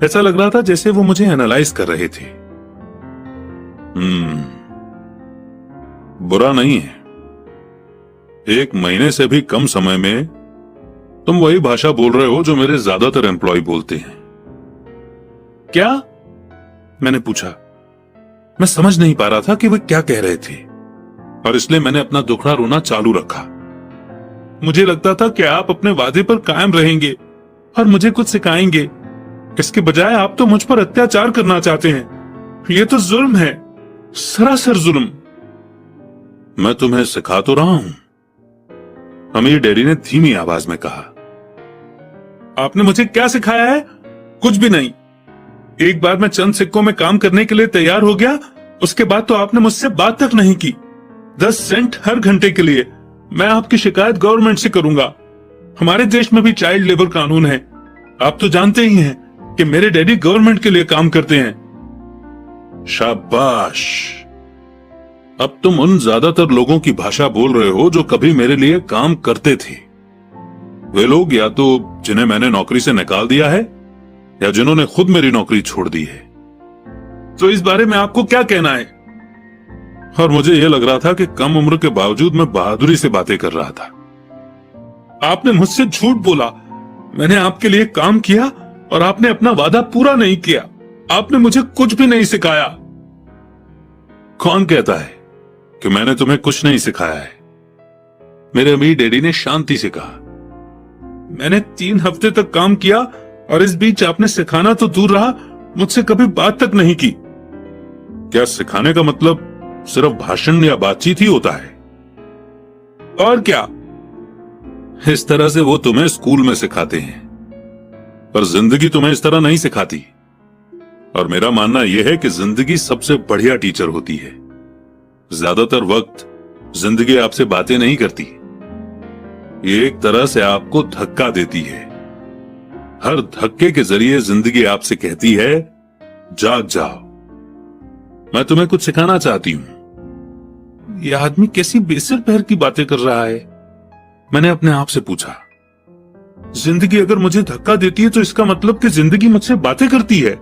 ऐसा लग रहा था जैसे वो मुझे एनालाइज कर रहे थे। बुरा नहीं है, 1 महीने से भी कम समय में तुम वही भाषा बोल रहे हो जो मेरे ज्यादातर एम्प्लॉय बोलते हैं। क्या? मैंने पूछा। मैं समझ नहीं पा रहा था कि वे क्या कह रहे थे और इसलिए मैंने अपना दुखड़ा रोना चालू रखा। मुझे लगता था कि आप अपने वादे पर कायम रहेंगे और मुझे कुछ सिखाएंगे। इसके बजाय आप तो मुझ पर अत्याचार करना चाहते हैं। यह तो जुल्म है, सरासर जुल्म। मैं तुम्हें सिखा तो रहा हूं, अमीर डैडी ने धीमी आवाज में कहा। आपने मुझे क्या सिखाया है? कुछ भी नहीं। एक बार मैं चंद सिक्कों में काम करने के लिए तैयार हो गया, उसके बाद तो आपने मुझसे बात तक नहीं की। 10 सेंट हर घंटे के लिए। मैं आपकी शिकायत गवर्नमेंट से करूंगा। हमारे देश में भी चाइल्ड लेबर कानून है। आप तो जानते ही हैं कि मेरे डैडी गवर्नमेंट के लिए काम करते हैं। शाबाश, अब तुम उन ज्यादातर लोगों की भाषा बोल रहे हो जो कभी मेरे लिए काम करते थे। वे लोग या तो जिन्हें मैंने नौकरी से निकाल दिया है या जिन्होंने खुद मेरी नौकरी छोड़ दी है। तो इस बारे में आपको क्या कहना है? और मुझे यह लग रहा था कि कम उम्र के बावजूद मैं बहादुरी से बातें कर रहा था। आपने मुझसे झूठ बोला। मैंने आपके लिए काम किया और आपने अपना वादा पूरा नहीं किया। आपने मुझे कुछ भी नहीं सिखाया। कौन कहता है कि मैंने तुम्हें कुछ नहीं सिखाया है? मेरे अमीर डैडी ने शांति से कहा। मैंने 3 हफ्ते तक काम किया और इस बीच आपने सिखाना तो दूर रहा, मुझसे कभी बात तक नहीं की। क्या सिखाने का मतलब सिर्फ भाषण या बातचीत ही होता है? और क्या? इस तरह से वो तुम्हें स्कूल में सिखाते हैं, पर जिंदगी तुम्हें इस तरह नहीं सिखाती। और मेरा मानना यह है कि जिंदगी सबसे बढ़िया टीचर होती है। ज्यादातर वक्त जिंदगी आपसे बातें नहीं करती, ये एक तरह से आपको धक्का देती है। हर धक्के के जरिए जिंदगी आपसे कहती है, जाग जाओ, मैं तुम्हें कुछ सिखाना चाहती हूं। यह आदमी कैसी बेसिर पैर की बातें कर रहा है? मैंने अपने आप से पूछा। जिंदगी अगर मुझे धक्का देती है तो इसका मतलब कि जिंदगी मुझसे बातें करती है।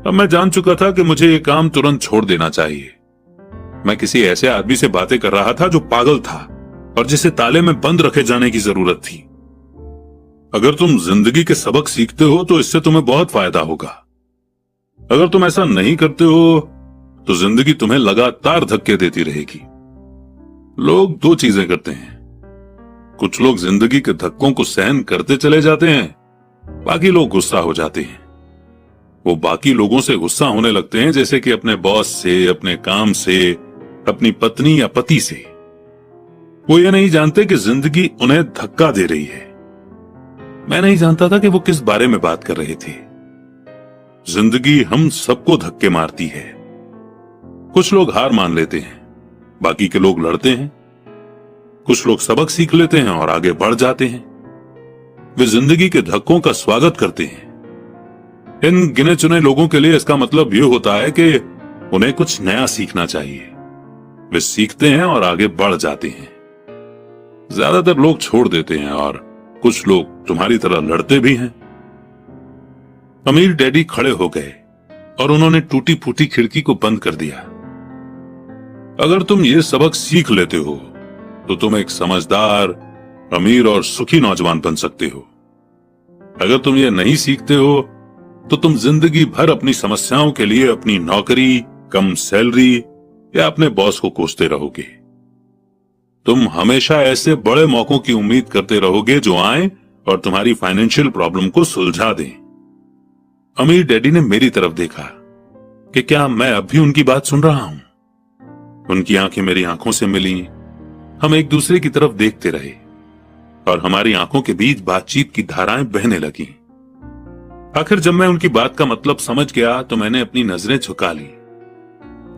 अब मैं जान चुका था कि मुझे यह काम तुरंत छोड़ देना चाहिए। मैं किसी ऐसे आदमी से बातें कर रहा था जो पागल था और जिसे ताले में बंद रखे जाने की जरूरत थी। अगर तुम जिंदगी के सबक सीखते हो तो इससे तुम्हें बहुत फायदा होगा। अगर तुम ऐसा नहीं करते हो तो जिंदगी तुम्हें लगातार धक्के देती रहेगी। लोग 2 चीजें करते हैं। कुछ लोग जिंदगी के धक्कों को सहन करते चले जाते हैं, बाकी लोग गुस्सा हो जाते हैं। वो बाकी लोगों से गुस्सा होने लगते हैं, जैसे कि अपने बॉस से, अपने काम से, अपनी पत्नी या पति से। वो ये नहीं जानते कि जिंदगी उन्हें धक्का दे रही है। मैं नहीं जानता था कि वो किस बारे में बात कर रहे थे। जिंदगी हम सबको धक्के मारती है। कुछ लोग हार मान लेते हैं, बाकी के लोग लड़ते हैं। कुछ लोग सबक सीख लेते हैं और आगे बढ़ जाते हैं। वे जिंदगी के धक्कों का स्वागत करते हैं। इन गिने चुने लोगों के लिए इसका मतलब यह होता है कि उन्हें कुछ नया सीखना चाहिए। वे सीखते हैं और आगे बढ़ जाते हैं। ज्यादातर लोग छोड़ देते हैं और कुछ लोग तुम्हारी तरह लड़ते भी हैं। अमीर डैडी खड़े हो गए और उन्होंने टूटी फूटी खिड़की को बंद कर दिया। अगर तुम ये सबक सीख लेते हो तो तुम एक समझदार, अमीर और सुखी नौजवान बन सकते हो। अगर तुम ये नहीं सीखते हो तो तुम जिंदगी भर अपनी समस्याओं के लिए अपनी नौकरी, कम सैलरी या अपने बॉस को कोसते रहोगे। तुम हमेशा ऐसे बड़े मौकों की उम्मीद करते रहोगे जो आए और तुम्हारी फाइनेंशियल प्रॉब्लम को सुलझा दें। अमीर डैडी ने मेरी तरफ देखा कि क्या मैं अब भी उनकी बात सुन रहा हूं। उनकी आंखें मेरी आंखों से मिली। हम एक दूसरे की तरफ देखते रहे और हमारी आंखों के बीच बातचीत की धाराएं बहने लगी। आखिर जब मैं उनकी बात का मतलब समझ गया तो मैंने अपनी नजरें झुका ली।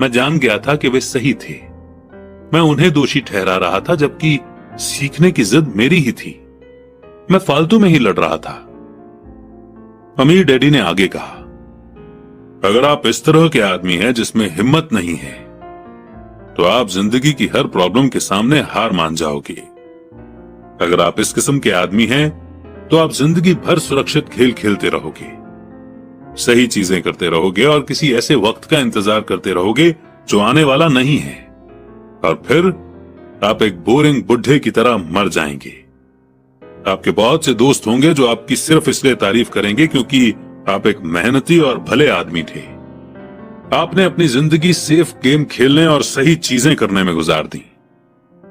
मैं जान गया था कि वे सही थे। मैं उन्हें दोषी ठहरा रहा था, जबकि सीखने की जिद मेरी ही थी। मैं फालतू में ही लड़ रहा था। अमीर डैडी ने आगे कहा, अगर आप इस तरह के आदमी हैं जिसमें हिम्मत नहीं है तो आप जिंदगी की हर प्रॉब्लम के सामने हार मान जाओगे। अगर आप इस किस्म के आदमी हैं तो आप जिंदगी भर सुरक्षित खेल खेलते रहोगे। सही चीजें करते रहोगे और किसी ऐसे वक्त का इंतजार करते रहोगे जो आने वाला नहीं है, और फिर आप एक बोरिंग बुढ़े की तरह मर जाएंगे। आपके बहुत से दोस्त होंगे जो आपकी सिर्फ इसलिए तारीफ करेंगे क्योंकि आप एक मेहनती और भले आदमी थे। आपने अपनी जिंदगी सेफ गेम खेलने और सही चीजें करने में गुजार दी।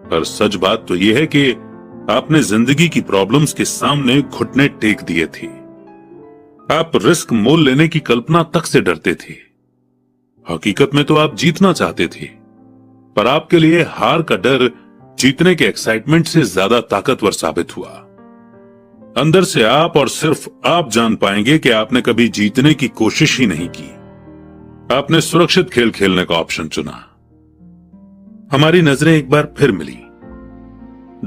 पर सच बात तो यह है कि आपने जिंदगी की प्रॉब्लम्स के सामने घुटने टेक दिए थे। आप रिस्क मोल लेने की कल्पना तक से डरते थे। हकीकत में तो आप जीतना चाहते थे, पर आपके लिए हार का डर जीतने के एक्साइटमेंट से ज्यादा ताकतवर साबित हुआ। अंदर से आप और सिर्फ आप जान पाएंगे कि आपने कभी जीतने की कोशिश ही नहीं की। आपने सुरक्षित खेल खेलने का ऑप्शन चुना। हमारी नजरें एक बार फिर मिली।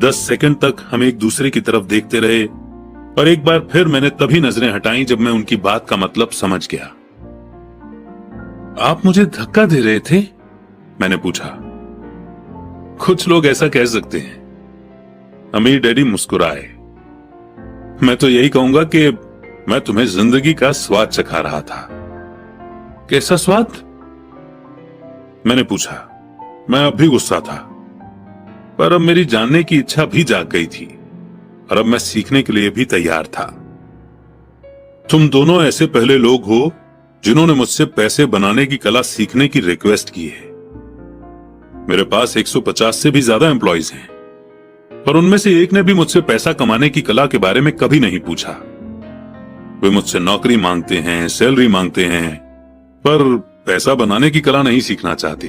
10 सेकंड तक हम एक दूसरे की तरफ देखते रहे और एक बार फिर मैंने तभी नजरें हटाई जब मैं उनकी बात का मतलब समझ गया। आप मुझे धक्का दे रहे थे? मैंने पूछा। कुछ लोग ऐसा कह सकते हैं। अमीर डैडी मुस्कुराए। मैं तो यही कहूंगा कि मैं तुम्हें जिंदगी का स्वाद चखा रहा था। कैसा स्वाद? मैंने पूछा। मैं अब भी गुस्सा था, पर अब मेरी जानने की इच्छा भी जाग गई थी और अब मैं सीखने के लिए भी तैयार था। तुम दोनों ऐसे पहले लोग हो जिन्होंने मुझसे पैसे बनाने की कला सीखने की रिक्वेस्ट की है। मेरे पास 150 से भी ज्यादा एम्प्लॉइज हैं, पर उनमें से एक ने भी मुझसे पैसा कमाने की कला के बारे में कभी नहीं पूछा। वे मुझसे नौकरी मांगते हैं, सैलरी मांगते हैं, पर पैसा बनाने की कला नहीं सीखना चाहते।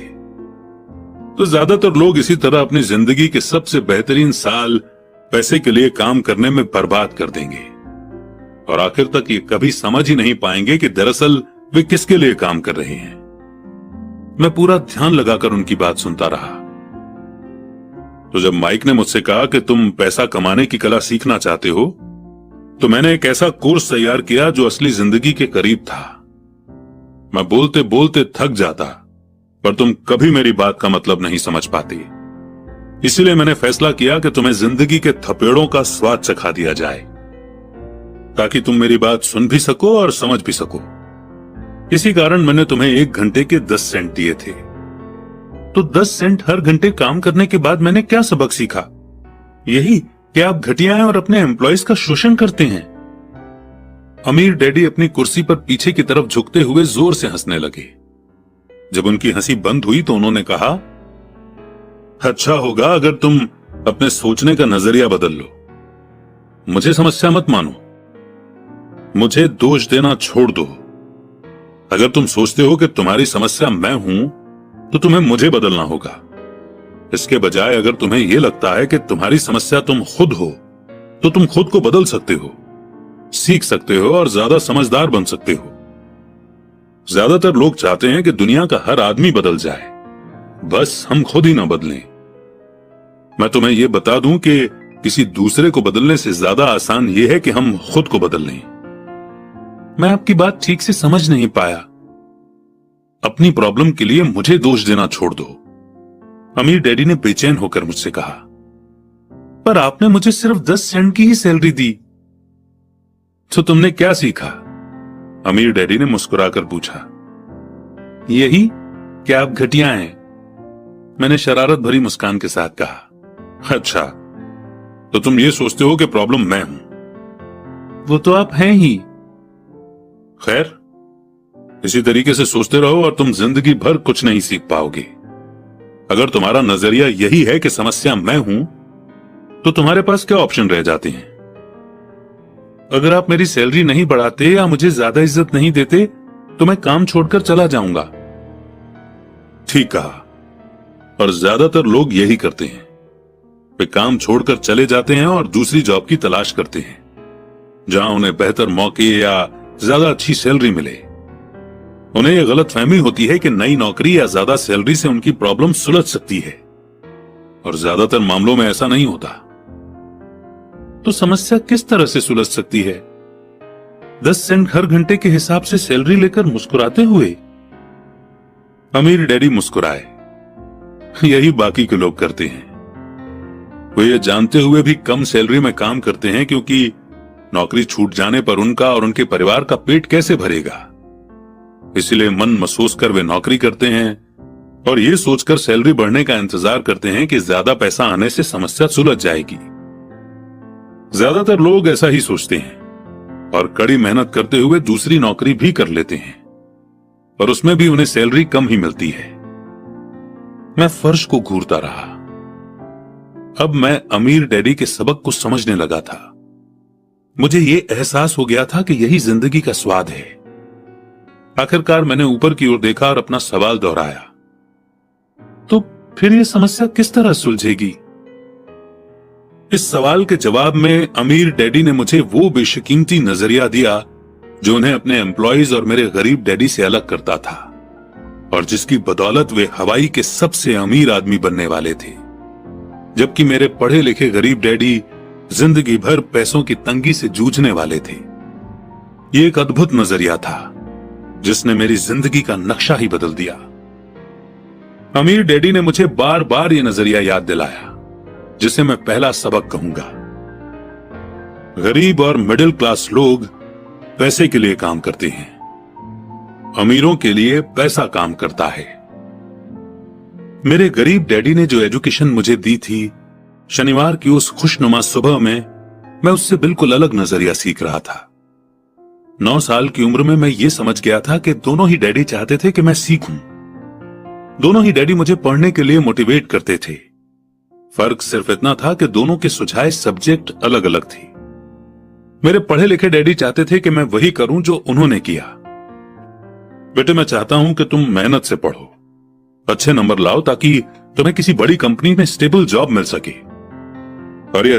तो ज्यादातर लोग इसी तरह अपनी जिंदगी के सबसे बेहतरीन साल पैसे के लिए काम करने में बर्बाद कर देंगे और आखिर तक ये कभी समझ ही नहीं पाएंगे कि दरअसल वे किसके लिए काम कर रहे हैं। मैं पूरा ध्यान लगाकर उनकी बात सुनता रहा। तो जब माइक ने मुझसे कहा कि तुम पैसा कमाने की कला सीखना चाहते हो, तो मैंने एक ऐसा कोर्स तैयार किया जो असली जिंदगी के करीब था। मैं बोलते बोलते थक जाता, पर तुम कभी मेरी बात का मतलब नहीं समझ पाते। इसलिए मैंने फैसला किया कि तुम्हें जिंदगी के थपेड़ों का स्वाद चखा दिया जाए, ताकि तुम मेरी बात सुन भी सको और समझ भी सको। इसी कारण मैंने तुम्हें 1 घंटे के 10 सेंट दिए थे। तो 10 सेंट हर घंटे काम करने के बाद मैंने क्या सबक सीखा? यही कि आप घटिया हैं और अपने एम्प्लॉइज का शोषण करते हैं। अमीर डैडी अपनी कुर्सी पर पीछे की तरफ झुकते हुए जोर से हंसने लगे। जब उनकी हंसी बंद हुई तो उन्होंने कहा, अच्छा होगा अगर तुम अपने सोचने का नजरिया बदल लो। मुझे समस्या मत मानो, मुझे दोष देना छोड़ दो। अगर तुम सोचते हो कि तुम्हारी समस्या मैं हूं, तो तुम्हें मुझे बदलना होगा। इसके बजाय अगर तुम्हें यह लगता है कि तुम्हारी समस्या तुम खुद हो, तो तुम खुद को बदल सकते हो, सीख सकते हो और ज्यादा समझदार बन सकते हो। ज्यादातर लोग चाहते हैं कि दुनिया का हर आदमी बदल जाए, बस हम खुद ही ना बदलें। मैं तुम्हें यह बता दूं कि किसी दूसरे को बदलने से ज्यादा आसान यह है कि हम खुद को बदल लें। मैं आपकी बात ठीक से समझ नहीं पाया। अपनी प्रॉब्लम के लिए मुझे दोष देना छोड़ दो, अमीर डैडी ने बेचैन होकर मुझसे कहा। पर आपने मुझे सिर्फ 10 सेंट की ही सैलरी दी, तो तुमने क्या सीखा? अमीर डैडी ने मुस्कुराकर पूछा। यही कि आप घटिया हैं, मैंने शरारत भरी मुस्कान के साथ कहा। अच्छा, तो तुम ये सोचते हो कि प्रॉब्लम मैं हूं? वो तो आप हैं ही। खैर, इसी तरीके से सोचते रहो और तुम जिंदगी भर कुछ नहीं सीख पाओगे। अगर तुम्हारा नजरिया यही है कि समस्या मैं हूं, तो तुम्हारे पास क्या ऑप्शन रह जाते हैं? अगर आप मेरी सैलरी नहीं बढ़ाते या मुझे ज्यादा इज्जत नहीं देते, तो मैं काम छोड़कर चला जाऊंगा। ठीक कहा, और ज्यादातर लोग यही करते हैं। वे काम छोड़कर चले जाते हैं और दूसरी जॉब की तलाश करते हैं, जहां उन्हें बेहतर मौके या ज्यादा अच्छी सैलरी मिले। उन्हें यह गलतफहमी होती है कि नई नौकरी या ज्यादा सैलरी से उनकी प्रॉब्लम सुलझ सकती है, और ज्यादातर मामलों में ऐसा नहीं होता। तो समस्या किस तरह से सुलझ सकती है? 10 सेंट हर घंटे के हिसाब से सैलरी लेकर मुस्कुराते हुए? अमीर डैडी मुस्कुराए। यही बाकी के लोग करते हैं। वे ये जानते हुए भी कम सैलरी में काम करते हैं क्योंकि नौकरी छूट जाने पर उनका और उनके परिवार का पेट कैसे भरेगा। इसीलिए मन महसूस कर वे नौकरी करते हैं और ये सोचकर सैलरी बढ़ने का इंतजार करते हैं कि ज्यादा पैसा आने से समस्या सुलझ जाएगी। ज्यादातर लोग ऐसा ही सोचते हैं और कड़ी मेहनत करते हुए दूसरी नौकरी भी कर लेते हैं और उसमें भी उन्हें सैलरी कम ही मिलती है। मैं फर्श को घूरता रहा। अब मैं अमीर डैडी के सबक को समझने लगा था। मुझे यह एहसास हो गया था कि यही जिंदगी का स्वाद है। आखिरकार मैंने ऊपर की ओर देखा और अपना सवाल दोहराया, तो फिर यह समस्या किस तरह सुलझेगी? इस सवाल के जवाब में अमीर डैडी ने मुझे वो बेशकीमती नजरिया दिया जो उन्हें अपने एम्प्लॉइज और मेरे गरीब डैडी से अलग करता था और जिसकी बदौलत वे हवाई के सबसे अमीर आदमी बनने वाले थे, जबकि मेरे पढ़े लिखे गरीब डैडी जिंदगी भर पैसों की तंगी से जूझने वाले थे। ये एक अद्भुत नजरिया था जिसने मेरी जिंदगी का नक्शा ही बदल दिया। अमीर डैडी ने मुझे बार बार ये नजरिया याद दिलाया जिसे मैं पहला सबक कहूंगा। गरीब और मिडिल क्लास लोग पैसे के लिए काम करते हैं, अमीरों के लिए पैसा काम करता है। मेरे गरीब डैडी ने जो एजुकेशन मुझे दी थी, शनिवार की उस खुशनुमा सुबह में मैं उससे बिल्कुल अलग नजरिया सीख रहा था। 9 साल की उम्र में मैं ये समझ गया था कि दोनों ही डैडी चाहते थे कि मैं सीखूं। दोनों ही डैडी मुझे पढ़ने के लिए मोटिवेट करते थे। फर्क सिर्फ इतना था कि दोनों के सुझाए सब्जेक्ट अलग अलग थे। मेरे पढ़े लिखे डैडी चाहते थे कि मैं वही करूं जो उन्होंने किया। बेटे, मैं चाहता हूं कि तुम मेहनत से पढ़ो, अच्छे नंबर लाओ ताकि तुम्हें किसी बड़ी कंपनी में स्टेबल जॉब मिल सके और ये